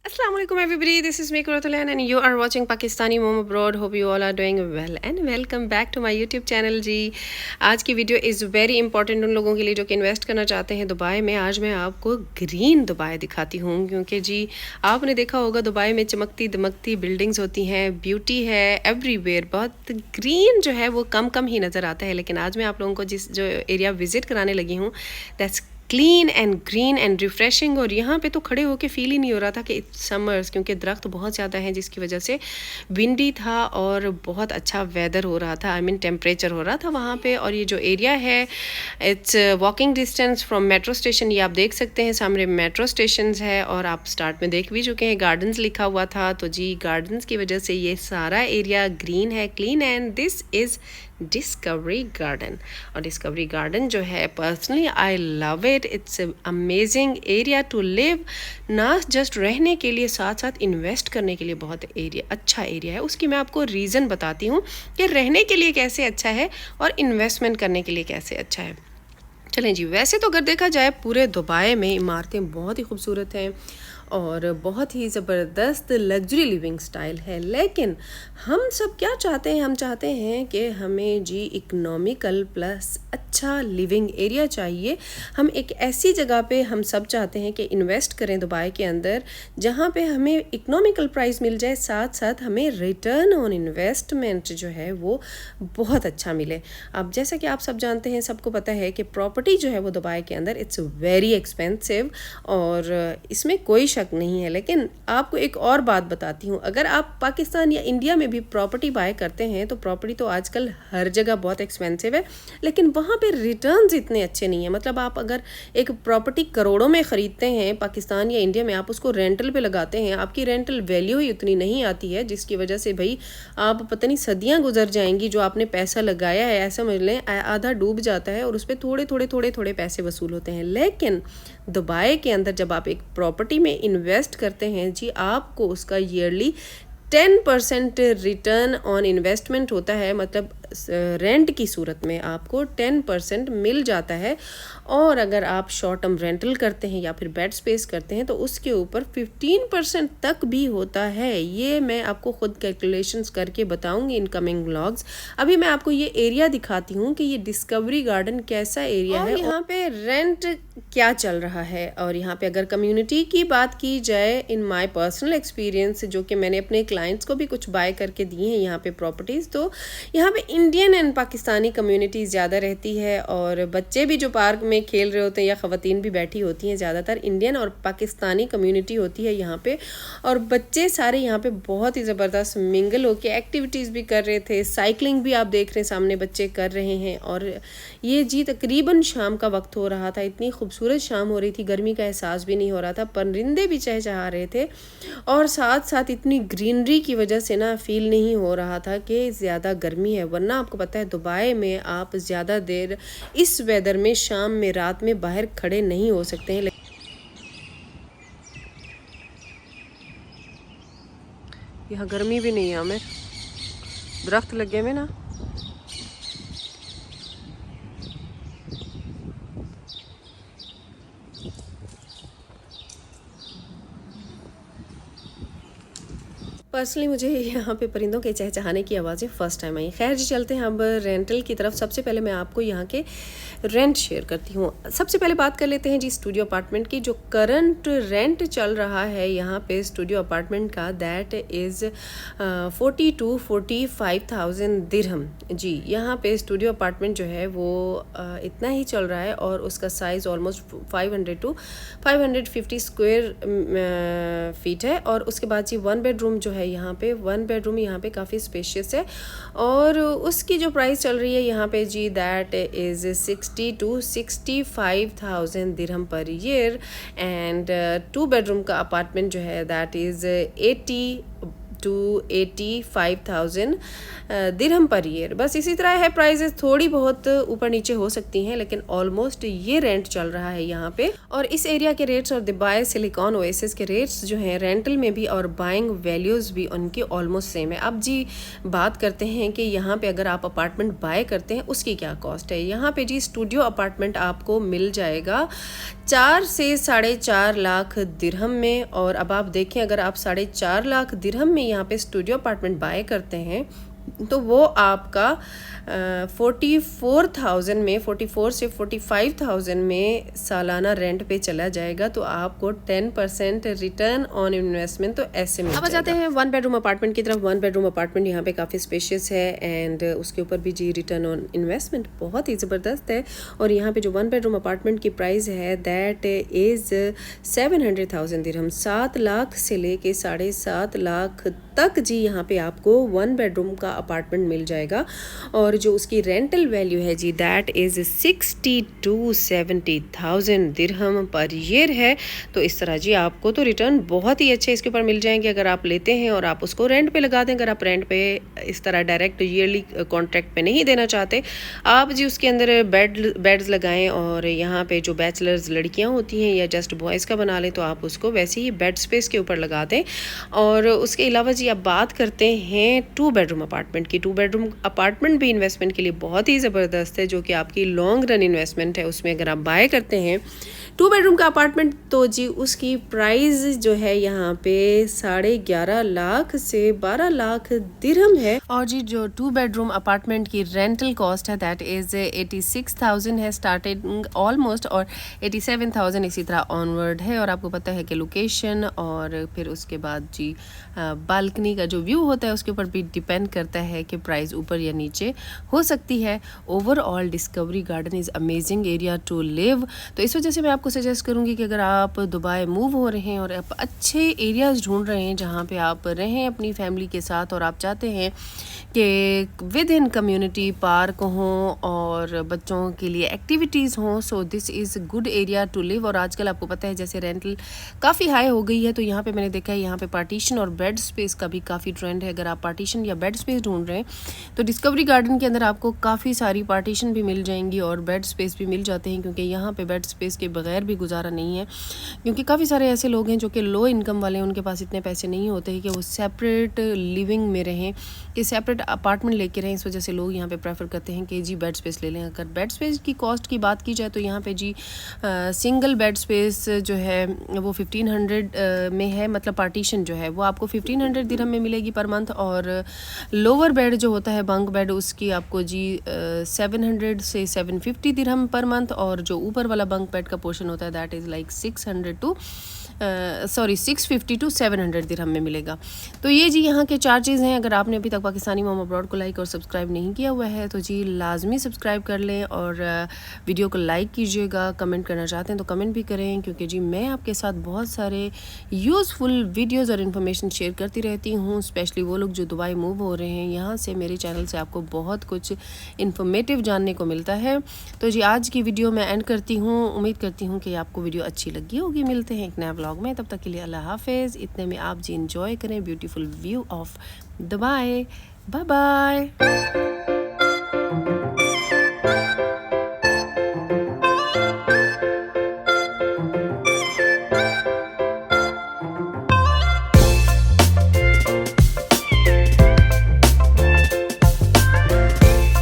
Assalamualaikum everybody, this is Meek Rotulan and you are watching Pakistani Mom Abroad. Hope you all are doing well and welcome back to my YouTube channel जी। आज की video is very important उन लोगों के लिए जो कि invest करना चाहते हैं दुबई में। आज मैं आपको ग्रीन दुबई दिखाती हूँ क्योंकि जी आपने देखा होगा दुबई में चमकती दमकती बिल्डिंग्स होती हैं, ब्यूटी है एवरीवेयर, बहुत ग्रीन जो है वो कम कम ही नज़र आता है। लेकिन आज मैं आप लोगों को जो एरिया विज़िट कराने लगी हूँ that's clean and green and refreshing. और यहाँ पे तो खड़े होके फील ही नहीं हो रहा था कि इट्स समर्स, क्योंकि दरख्त बहुत ज़्यादा हैं जिसकी वजह से विंडी था और बहुत अच्छा वेदर हो रहा था, आई मीन टेम्परेचर हो रहा था वहाँ पे। और ये जो एरिया है it's walking distance from metro station, ये आप देख सकते हैं सामने मेट्रो स्टेशन है। और आप स्टार्ट में देख भी चुके हैं गार्डन्स लिखा हुआ था, तो जी गार्डन्स की वजह से ये सारा एरिया ग्रीन है, क्लीन है। And this is Discovery Garden. और डिस्कवरी गार्डन जो है personally I love it, it's amazing area to live, ना जस्ट रहने के लिए साथ साथ इन्वेस्ट करने के लिए बहुत अच्छा एरिया है। उसकी मैं आपको रीज़न बताती हूँ कि रहने के लिए कैसे अच्छा है और इन्वेस्टमेंट करने के लिए कैसे अच्छा है। चलें जी, वैसे तो अगर देखा जाए पूरे दुबई में इमारतें बहुत ही खूबसूरत हैं और बहुत ही ज़बरदस्त लग्जरी लिविंग स्टाइल है, लेकिन हम सब क्या चाहते हैं? हम चाहते हैं कि हमें जी इकोनॉमिकल प्लस अच्छा लिविंग एरिया चाहिए। हम एक ऐसी जगह पे हम सब चाहते हैं कि इन्वेस्ट करें दुबई के अंदर जहाँ पे हमें इकोनॉमिकल प्राइस मिल जाए, साथ साथ हमें रिटर्न ऑन इन्वेस्टमेंट जो है वो बहुत अच्छा मिले। अब जैसा कि आप सब जानते हैं, सबको पता है कि प्रॉपर्टी जो है वो दुबई के अंदर इट्स वेरी एक्सपेंसिव और इसमें कोई शक नहीं है। लेकिन आपको एक और बात बताती हूँ, अगर आप पाकिस्तान या इंडिया में भी प्रॉपर्टी बाय करते हैं तो प्रॉपर्टी तो आजकल हर जगह बहुत एक्सपेंसिव है, लेकिन वहाँ पे रिटर्न्स इतने अच्छे नहीं है। मतलब आप अगर एक प्रॉपर्टी करोड़ों में ख़रीदते हैं पाकिस्तान या इंडिया में, आप उसको रेंटल पे लगाते हैं, आपकी रेंटल वैल्यू ही उतनी नहीं आती है, जिसकी वजह से भाई आप पता नहीं सदियाँ गुजर जाएंगी। जो आपने पैसा लगाया है ऐसा समझ लें आधा डूब जाता है और उस पर थोड़े पैसे वसूल होते हैं। लेकिन दुबई के अंदर जब आप एक प्रॉपर्टी में इन्वेस्ट करते हैं जी, आपको उसका ईयरली 10% रिटर्न ऑन इन्वेस्टमेंट होता है। मतलब रेंट की सूरत में आपको 10% मिल जाता है। और अगर आप शॉर्ट टर्म रेंटल करते हैं या फिर बेड स्पेस करते हैं तो उसके ऊपर 15% तक भी होता है। ये मैं आपको खुद कैलकुलेशंस करके बताऊंगी इन कमिंग व्लॉग्स। अभी मैं आपको ये एरिया दिखाती हूँ कि ये डिस्कवरी गार्डन कैसा एरिया है, यहाँ पे रेंट क्या चल रहा है। और यहाँ पे अगर कम्युनिटी की बात की जाए, इन माय पर्सनल एक्सपीरियंस जो कि मैंने अपने क्लाइंट्स को भी कुछ बाय करके दिए हैं यहाँ पे प्रॉपर्टीज़, तो यहाँ पे इंडियन एंड पाकिस्तानी कम्युनिटी ज़्यादा रहती है। और बच्चे भी जो पार्क में खेल रहे होते हैं या ख़वातीन भी बैठी होती हैं, ज़्यादातर इंडियन और पाकिस्तानी कम्युनिटी होती है यहाँ पे। और बच्चे सारे यहाँ पे बहुत ही ज़बरदस्त मिंगल होके एक्टिविटीज़ भी कर रहे थे। साइकिलिंग भी आप देख रहे हैं सामने बच्चे कर रहे हैं। और ये जी तकरीबन शाम का वक्त हो रहा था, इतनी खूबसूरत शाम हो रही थी, गर्मी का एहसास भी नहीं हो रहा था, परिंदे भी चहचहा रहे थे और साथ साथ इतनी ग्रीनरी की वजह से ना फील नहीं हो रहा था कि ज़्यादा गर्मी है। वरना आपको पता है दुबई में आप ज़्यादा देर इस वेदर में शाम में रात में बाहर खड़े नहीं हो सकते हैं। यहाँ गर्मी भी नहीं है, हमें दरख्त लगे हुए ना। पर्सनली मुझे यहाँ पे परिंदों के चहचहाने की आवाज़ें फ़र्स्ट टाइम आई। खैर जी, चलते हैं अब रेंटल की तरफ। सबसे पहले मैं आपको यहाँ के रेंट शेयर करती हूँ। सबसे पहले बात कर लेते हैं जी स्टूडियो अपार्टमेंट की। जो करंट रेंट चल रहा है यहाँ पे स्टूडियो अपार्टमेंट का, दैट इज़ 40 to 45,000 दिरहम जी। यहाँ पे स्टूडियो अपार्टमेंट जो है वो इतना ही चल रहा है और उसका size almost 500 to 550 square feet है। और उसके बाद जी 1 बेडरूम जो है यहाँ पे, 1 बेडरूम यहाँ पे काफ़ी स्पेशियस है और उसकी जो प्राइस चल रही है यहाँ पे जी that is 60 to 65,000 dirham per year. And 2 bedroom का अपार्टमेंट जो है that is 80 to 85,000 dirham per year. बस इसी तरह है, प्राइजेस थोड़ी बहुत ऊपर नीचे हो सकती हैं, लेकिन ऑलमोस्ट ये रेंट चल रहा है यहाँ पे। और इस एरिया के रेट्स और दुबई सिलिकॉन ओएसिस के रेट्स जो हैं रेंटल में भी और बाइंग वैल्यूज़ भी उनकी ऑलमोस्ट सेम है। अब जी बात करते हैं कि यहाँ पे अगर आप अपार्टमेंट बाय करते हैं उसकी क्या कॉस्ट है। यहाँ पे जी स्टूडियो अपार्टमेंट आपको मिल जाएगा 4 से 4.5 लाख दिरहम में। और अब आप देखें, अगर आप 4.5 लाख दिरहम में यहाँ पे स्टूडियो अपार्टमेंट बाय करते हैं तो वो आपका 44,000 में, 44 से 45,000 में सालाना रेंट पे चला जाएगा। तो आपको 10% रिटर्न ऑन इन्वेस्टमेंट तो ऐसे मिल जाएगा। अब जाते हैं 1 बेडरूम अपार्टमेंट की तरफ। 1 बेडरूम अपार्टमेंट यहाँ पे काफ़ी स्पेशियस है एंड उसके ऊपर भी जी रिटर्न ऑन इन्वेस्टमेंट बहुत ही ज़बरदस्त है। और यहाँ पे जो 1 बेडरूम अपार्टमेंट की प्राइस है दैट इज़ 700,000 दिरहम। 7 लाख से लेके 7.5 लाख तक जी यहाँ पे आपको 1 बेडरूम का अपार्टमेंट मिल जाएगा। और जो उसकी रेंटल वैल्यू है जी that is 60 to 70,000 dirham per year है। तो इस तरह जी आपको तो रिटर्न बहुत ही अच्छे इसके ऊपर मिल जाएंगे अगर आप लेते हैं और आप उसको रेंट पे लगा दें। अगर आप रेंट पे इस तरह डायरेक्ट ईयरली कॉन्ट्रैक्ट पे नहीं देना चाहते, आप जी उसके अंदर बेड्स लगाएं और यहाँ पे जो बैचलर्स लड़कियाँ होती हैं या जस्ट बॉयज़ का बना लें तो आप उसको वैसे ही बेड स्पेस के ऊपर लगा दें। और उसके अलावा जी अब बात करते हैं 2 बेडरूम अपार्टमेंट की। 2 बेडरूम अपार्टमेंट भी इन्वेस्टमेंट के लिए बहुत ही ज़बरदस्त है, जो कि आपकी लॉन्ग रन इन्वेस्टमेंट है। उसमें अगर आप बाय करते हैं 2 बेडरूम का अपार्टमेंट तो जी उसकी प्राइस जो है यहाँ पे 11.5 लाख से 12 लाख दिरहम है। और जी जो 2 बेडरूम अपार्टमेंट की रेंटल कॉस्ट है दैट इज़ 86,000 है स्टार्टिंग ऑलमोस्ट, और 87,000 इसी तरह ऑनवर्ड है। और आपको पता है कि लोकेशन और फिर उसके बाद जी बालकनी का जो व्यू होता है उसके ऊपर भी डिपेंड करता है कि प्राइस ऊपर या नीचे हो सकती है। Overall Discovery Garden is amazing area to live. तो इस वजह से मैं आपको सजेस्ट करूंगी कि अगर आप दुबई मूव हो रहे हैं और आप अच्छे एरियाज़ ढूंढ रहे हैं जहां पे आप रहें अपनी फैमिली के साथ और आप चाहते हैं कि विद इन कम्युनिटी पार्क हों और बच्चों के लिए एक्टिविटीज़ हों, so this is good area to live. और आजकल आपको पता है जैसे रेंटल काफ़ी हाई हो गई है, तो यहाँ पे मैंने देखा है यहाँ पे पार्टीशन और बेड स्पेस का भी काफ़ी ट्रेंड है। अगर आप पार्टीशन या बेड स्पेस ढूंढ रहे हैं तो डिस्कवरी गार्डन के अंदर आपको काफ़ी सारी पार्टीशन भी मिल जाएंगी और बेड स्पेस भी मिल जाते हैं, क्योंकि यहाँ पे बेड स्पेस के बगैर भी गुजारा नहीं है। क्योंकि काफ़ी सारे ऐसे लोग हैं जो कि लो इनकम वाले हैं, उनके पास इतने पैसे नहीं होते हैं कि वो सेपरेट लिविंग में रहें, कि सेपरेट अपार्टमेंट लेके रहें। इस वजह से लोग यहाँ पे प्रेफर करते हैं कि जी बेड स्पेस ले लें। अगर बेड स्पेस की कॉस्ट की बात की जाए तो यहाँ पे जी सिंगल बेड स्पेस जो है वो 1500 में है, मतलब पार्टीशन जो है वो आपको 1500 दिरहम में मिलेगी पर मंथ। और लोअर बेड जो होता है बंक बेड उसकी आपको जी 700 से 750 दिरहम पर मंथ। और जो ऊपर वाला बंक बेड का पोर्शन होता है दैट इज़ लाइक 650 to 700 दिरहम में मिलेगा। तो ये जी यहाँ के चार्जेस हैं। अगर आपने अभी तक पाकिस्तानी मॉम अब्रॉड को लाइक और सब्सक्राइब नहीं किया हुआ है तो जी लाजमी सब्सक्राइब कर लें और वीडियो को लाइक कीजिएगा। कमेंट करना चाहते हैं तो कमेंट भी करें, क्योंकि जी मैं आपके साथ बहुत सारे यूज़फुल वीडियोज़ और इन्फॉर्मेशन शेयर करती रहती हूँ, स्पेशली वो लोग जो दुबई मूव हो रहे हैं। यहाँ से मेरे चैनल से आपको बहुत कुछ इन्फॉर्मेटिव जानने को मिलता है। तो जी आज की वीडियो मैं एंड करती हूँ। उम्मीद करती हूँ कि आपको वीडियो अच्छी लगी होगी। मिलते हैं एक नया व्लॉग में, तब तक के लिए अल्लाह हाफिज़। इतने में आप जी इंजॉय करें beautiful view of Dubai. Bye bye.